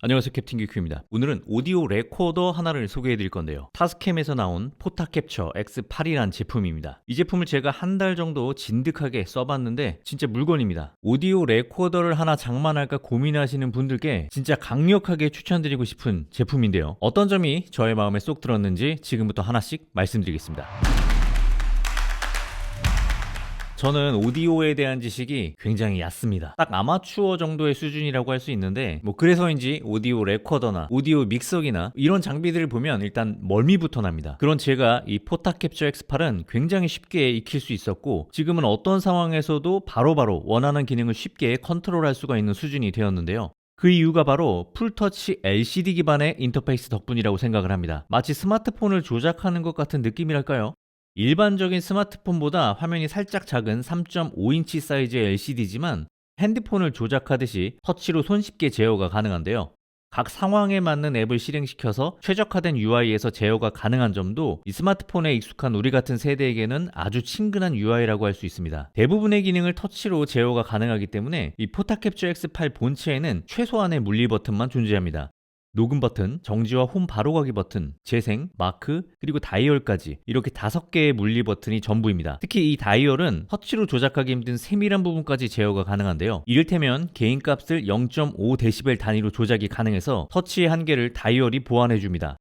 안녕하세요, 캡틴 규큐입니다. 오늘은 오디오 레코더 하나를 소개해 드릴 건데요. 타스캠에서 나온 포타캡처 X8이란 제품입니다. 이 제품을 제가 한 달 정도 진득하게 써봤는데 진짜 물건입니다. 오디오 레코더를 하나 장만할까 고민하시는 분들께 진짜 강력하게 추천드리고 싶은 제품인데요. 어떤 점이 저의 마음에 쏙 들었는지 지금부터 하나씩 말씀드리겠습니다. 저는 오디오에 대한 지식이 굉장히 얕습니다. 딱 아마추어 정도의 수준이라고 할 수 있는데 그래서인지 오디오 레코더나 오디오 믹서기나 이런 장비들을 보면 일단 멀미부터 납니다. 그런 제가 이 포타캡처 X8은 굉장히 쉽게 익힐 수 있었고 지금은 어떤 상황에서도 바로바로 원하는 기능을 쉽게 컨트롤할 수가 있는 수준이 되었는데요. 그 이유가 바로 풀터치 LCD 기반의 인터페이스 덕분이라고 생각을 합니다. 마치 스마트폰을 조작하는 것 같은 느낌이랄까요? 일반적인 스마트폰보다 화면이 살짝 작은 3.5인치 사이즈의 LCD지만 핸드폰을 조작하듯이 터치로 손쉽게 제어가 가능한데요. 각 상황에 맞는 앱을 실행시켜서 최적화된 UI에서 제어가 가능한 점도 이 스마트폰에 익숙한 우리 같은 세대에게는 아주 친근한 UI라고 할 수 있습니다. 대부분의 기능을 터치로 제어가 가능하기 때문에 이 포타캡처 X8 본체에는 최소한의 물리 버튼만 존재합니다. 녹음 버튼, 정지와 홈 바로가기 버튼, 재생, 마크, 그리고 다이얼까지 이렇게 5개의 물리 버튼이 전부입니다. 특히 이 다이얼은 터치로 조작하기 힘든 세밀한 부분까지 제어가 가능한데요. 이를테면 개인값을 0.5dB 단위로 조작이 가능해서 터치의 한계를 다이얼이 보완해줍니다.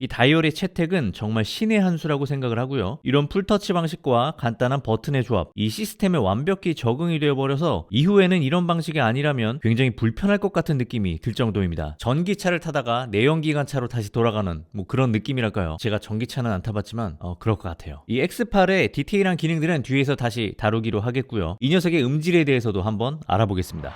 이 다이얼의 채택은 정말 신의 한 수라고 생각을 하고요. 이런 풀터치 방식과 간단한 버튼의 조합, 이 시스템에 완벽히 적응이 되어버려서 이후에는 이런 방식이 아니라면 굉장히 불편할 것 같은 느낌이 들 정도입니다. 전기차를 타다가 내연기관차로 다시 돌아가는 그런 느낌이랄까요. 제가 전기차는 안 타봤지만 그럴 것 같아요. 이 X8의 디테일한 기능들은 뒤에서 다시 다루기로 하겠고요. 이 녀석의 음질에 대해서도 한번 알아보겠습니다.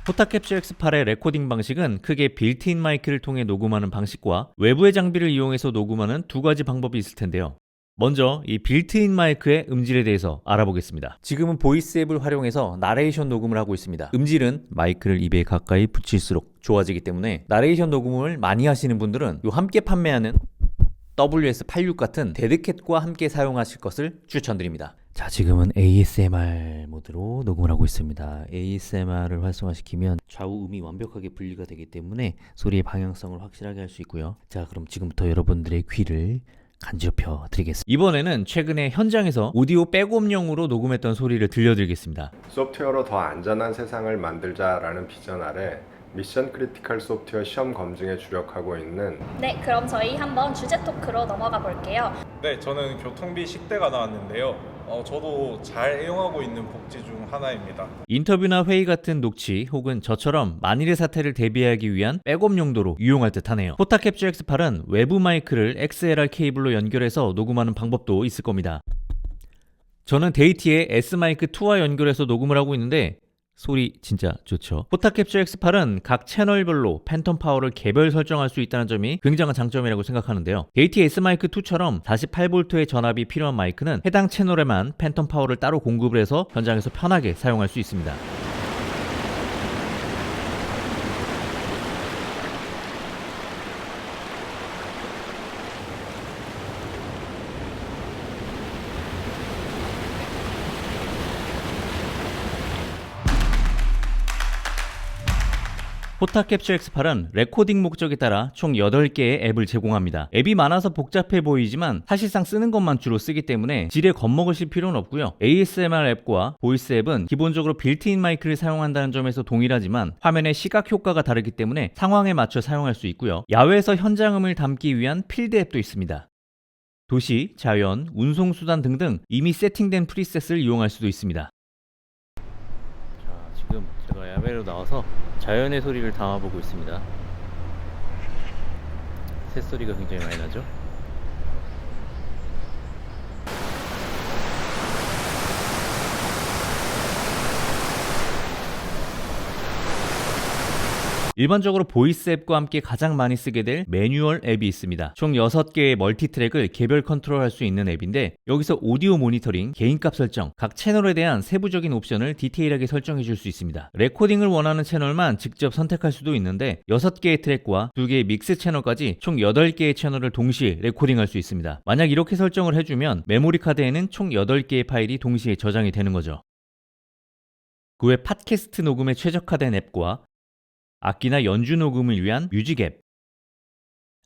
포타캡처 X8의 레코딩 방식은 크게 빌트인 마이크를 통해 녹음하는 방식과 외부의 장비를 이용해서 녹음하는 두 가지 방법이 있을 텐데요. 먼저 이 빌트인 마이크의 음질에 대해서 알아보겠습니다. 지금은 보이스 앱을 활용해서 나레이션 녹음을 하고 있습니다. 음질은 마이크를 입에 가까이 붙일수록 좋아지기 때문에 나레이션 녹음을 많이 하시는 분들은 함께 판매하는 WS86 같은 데드캣과 함께 사용하실 것을 추천드립니다. 자, 지금은 ASMR 모드로 녹음을 하고 있습니다. ASMR을 활성화시키면 좌우 음이 완벽하게 분리가 되기 때문에 소리의 방향성을 확실하게 할 수 있고요. 자, 그럼 지금부터 여러분들의 귀를 간지럽혀 드리겠습니다. 이번에는 최근에 현장에서 오디오 백업용으로 녹음했던 소리를 들려드리겠습니다. 소프트웨어로 더 안전한 세상을 만들자라는 비전 아래 미션 크리티컬 소프트웨어 시험 검증에 주력하고 있는 네, 그럼 저희 한번 주제 토크로 넘어가 볼게요. 네, 저는 교통비 식대가 나왔는데요. 저도 잘 애용하고 있는 복지 중 하나입니다. 인터뷰나 회의 같은 녹취 혹은 저처럼 만일의 사태를 대비하기 위한 백업 용도로 유용할 듯 하네요. 포타캡처 X8은 외부 마이크를 XLR 케이블로 연결해서 녹음하는 방법도 있을 겁니다. 저는 데이티에 S마이크2와 연결해서 녹음을 하고 있는데 소리 진짜 좋죠. 포타캡처 X8은 각 채널별로 팬텀 파워를 개별 설정할 수 있다는 점이 굉장한 장점이라고 생각하는데요. 데이티 S마이크2처럼 48V의 전압이 필요한 마이크는 해당 채널에만 팬텀 파워를 따로 공급을 해서 현장에서 편하게 사용할 수 있습니다. 포타캡처 X8은 레코딩 목적에 따라 총 8개의 앱을 제공합니다. 앱이 많아서 복잡해 보이지만 사실상 쓰는 것만 주로 쓰기 때문에 질에 겁먹으실 필요는 없고요. ASMR 앱과 보이스 앱은 기본적으로 빌트인 마이크를 사용한다는 점에서 동일하지만 화면의 시각 효과가 다르기 때문에 상황에 맞춰 사용할 수 있고요. 야외에서 현장음을 담기 위한 필드 앱도 있습니다. 도시, 자연, 운송수단 등등 이미 세팅된 프리셋을 이용할 수도 있습니다. 자, 지금 제가 야외로 나와서 자연의 소리를 담아보고 있습니다. 새소리가 굉장히 많이 나죠? 일반적으로 보이스 앱과 함께 가장 많이 쓰게 될 매뉴얼 앱이 있습니다. 총 6개의 멀티트랙을 개별 컨트롤할 수 있는 앱인데 여기서 오디오 모니터링, 개인값 설정, 각 채널에 대한 세부적인 옵션을 디테일하게 설정해 줄 수 있습니다. 레코딩을 원하는 채널만 직접 선택할 수도 있는데 6개의 트랙과 2개의 믹스 채널까지 총 8개의 채널을 동시에 레코딩할 수 있습니다. 만약 이렇게 설정을 해주면 메모리 카드에는 총 8개의 파일이 동시에 저장이 되는 거죠. 그 외 팟캐스트 녹음에 최적화된 앱과 악기나 연주 녹음을 위한 뮤직 앱,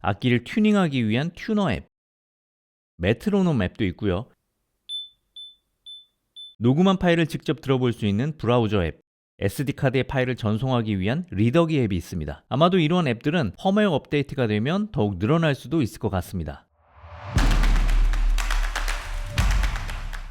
악기를 튜닝하기 위한 튜너 앱, 메트로놈 앱도 있고요. 녹음한 파일을 직접 들어볼 수 있는 브라우저 앱, SD카드의 파일을 전송하기 위한 리더기 앱이 있습니다. 아마도 이러한 앱들은 펌웨어 업데이트가 되면 더욱 늘어날 수도 있을 것 같습니다.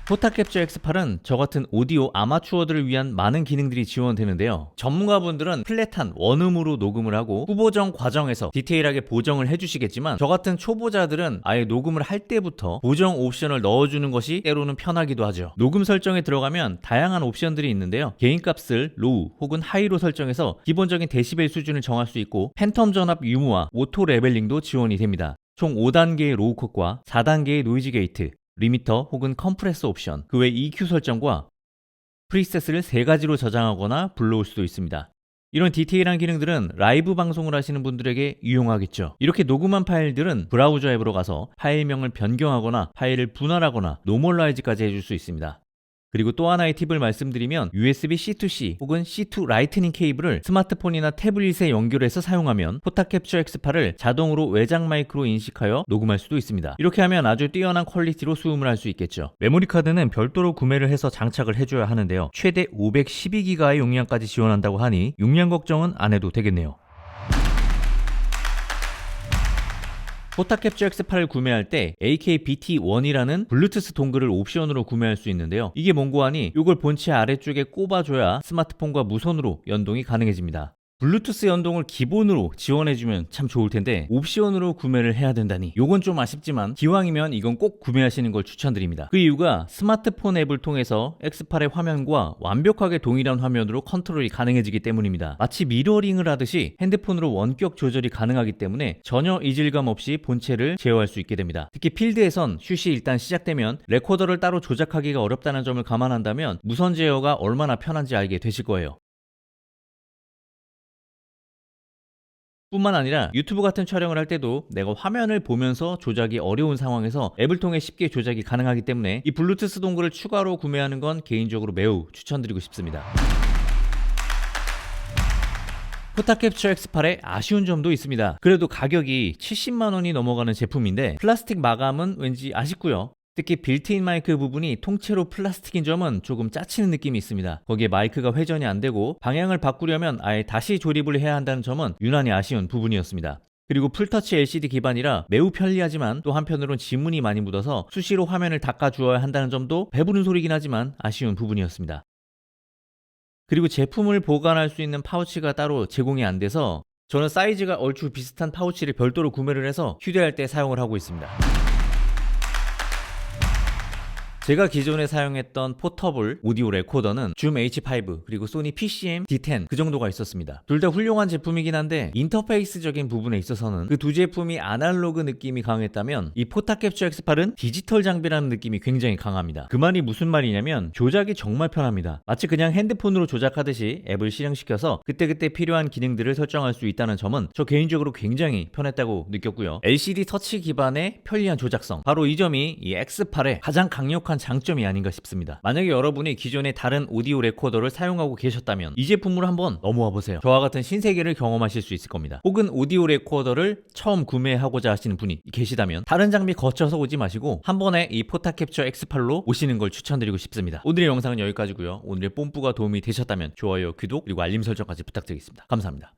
포타캡처 X8은 저 같은 오디오 아마추어들을 위한 많은 기능들이 지원되는데요. 전문가분들은 플랫한 원음으로 녹음을 하고 후보정 과정에서 디테일하게 보정을 해주시겠지만 저 같은 초보자들은 아예 녹음을 할 때부터 보정 옵션을 넣어주는 것이 때로는 편하기도 하죠. 녹음 설정에 들어가면 다양한 옵션들이 있는데요. 게인값을 로우 혹은 하이로 설정해서 기본적인 데시벨 수준을 정할 수 있고 팬텀 전압 유무와 오토 레벨링도 지원이 됩니다. 총 5단계의 로우 컷과 4단계의 노이즈 게이트, 리미터 혹은 컴프레서 옵션, 그 외 EQ 설정과 프리셋을 3가지로 저장하거나 불러올 수도 있습니다. 이런 디테일한 기능들은 라이브 방송을 하시는 분들에게 유용하겠죠. 이렇게 녹음한 파일들은 브라우저 앱으로 가서 파일명을 변경하거나 파일을 분할하거나 노멀라이즈까지 해줄 수 있습니다. 그리고 또 하나의 팁을 말씀드리면 USB C2C 혹은 C2 라이트닝 케이블을 스마트폰이나 태블릿에 연결해서 사용하면 포타캡처 X8을 자동으로 외장 마이크로 인식하여 녹음할 수도 있습니다. 이렇게 하면 아주 뛰어난 퀄리티로 수음을 할 수 있겠죠. 메모리 카드는 별도로 구매를 해서 장착을 해줘야 하는데요. 최대 512기가의 용량까지 지원한다고 하니 용량 걱정은 안 해도 되겠네요. 포타캡처 X8을 구매할 때 AKBT1이라는 블루투스 동글을 옵션으로 구매할 수 있는데요. 이게 뭔고 하니 이걸 본체 아래쪽에 꼽아줘야 스마트폰과 무선으로 연동이 가능해집니다. 블루투스 연동을 기본으로 지원해주면 참 좋을 텐데 옵션으로 구매를 해야 된다니 요건 좀 아쉽지만 기왕이면 이건 꼭 구매하시는 걸 추천드립니다. 그 이유가 스마트폰 앱을 통해서 X8의 화면과 완벽하게 동일한 화면으로 컨트롤이 가능해지기 때문입니다. 마치 미러링을 하듯이 핸드폰으로 원격 조절이 가능하기 때문에 전혀 이질감 없이 본체를 제어할 수 있게 됩니다. 특히 필드에선 슛이 일단 시작되면 레코더를 따로 조작하기가 어렵다는 점을 감안한다면 무선 제어가 얼마나 편한지 알게 되실 거예요. 뿐만 아니라 유튜브 같은 촬영을 할 때도 내가 화면을 보면서 조작이 어려운 상황에서 앱을 통해 쉽게 조작이 가능하기 때문에 이 블루투스 동글을 추가로 구매하는 건 개인적으로 매우 추천드리고 싶습니다. 포타캡처 X8의 아쉬운 점도 있습니다. 그래도 가격이 70만원이 넘어가는 제품인데 플라스틱 마감은 왠지 아쉽고요. 특히 빌트인 마이크 부분이 통째로 플라스틱인 점은 조금 짜치는 느낌이 있습니다. 거기에 마이크가 회전이 안 되고 방향을 바꾸려면 아예 다시 조립을 해야 한다는 점은 유난히 아쉬운 부분이었습니다. 그리고 풀터치 LCD 기반이라 매우 편리하지만 또 한편으론 지문이 많이 묻어서 수시로 화면을 닦아주어야 한다는 점도 배부른 소리긴 하지만 아쉬운 부분이었습니다. 그리고 제품을 보관할 수 있는 파우치가 따로 제공이 안 돼서 저는 사이즈가 얼추 비슷한 파우치를 별도로 구매를 해서 휴대할 때 사용을 하고 있습니다. 제가 기존에 사용했던 포터블 오디오 레코더는 줌 H5 그리고 소니 PCM D10 그 정도가 있었습니다. 둘 다 훌륭한 제품이긴 한데 인터페이스적인 부분에 있어서는 그 두 제품이 아날로그 느낌이 강했다면 이 포타캡처 X8은 디지털 장비라는 느낌이 굉장히 강합니다. 그 말이 무슨 말이냐면 조작이 정말 편합니다. 마치 그냥 핸드폰으로 조작하듯이 앱을 실행시켜서 그때그때 필요한 기능들을 설정할 수 있다는 점은 저 개인적으로 굉장히 편했다고 느꼈고요. LCD 터치 기반의 편리한 조작성, 바로 이 점이 이 X8의 가장 강력한 장점이 아닌가 싶습니다. 만약에 여러분이 기존의 다른 오디오 레코더를 사용하고 계셨다면 이 제품으로 한번 넘어와 보세요. 저와 같은 신세계를 경험하실 수 있을 겁니다. 혹은 오디오 레코더를 처음 구매하고자 하시는 분이 계시다면 다른 장비 거쳐서 오지 마시고 한 번에 이 포타캡처 X8로 오시는 걸 추천드리고 싶습니다. 오늘의 영상은 여기까지고요. 오늘의 뽐뿌가 도움이 되셨다면 좋아요, 구독, 그리고 알림 설정까지 부탁드리겠습니다. 감사합니다.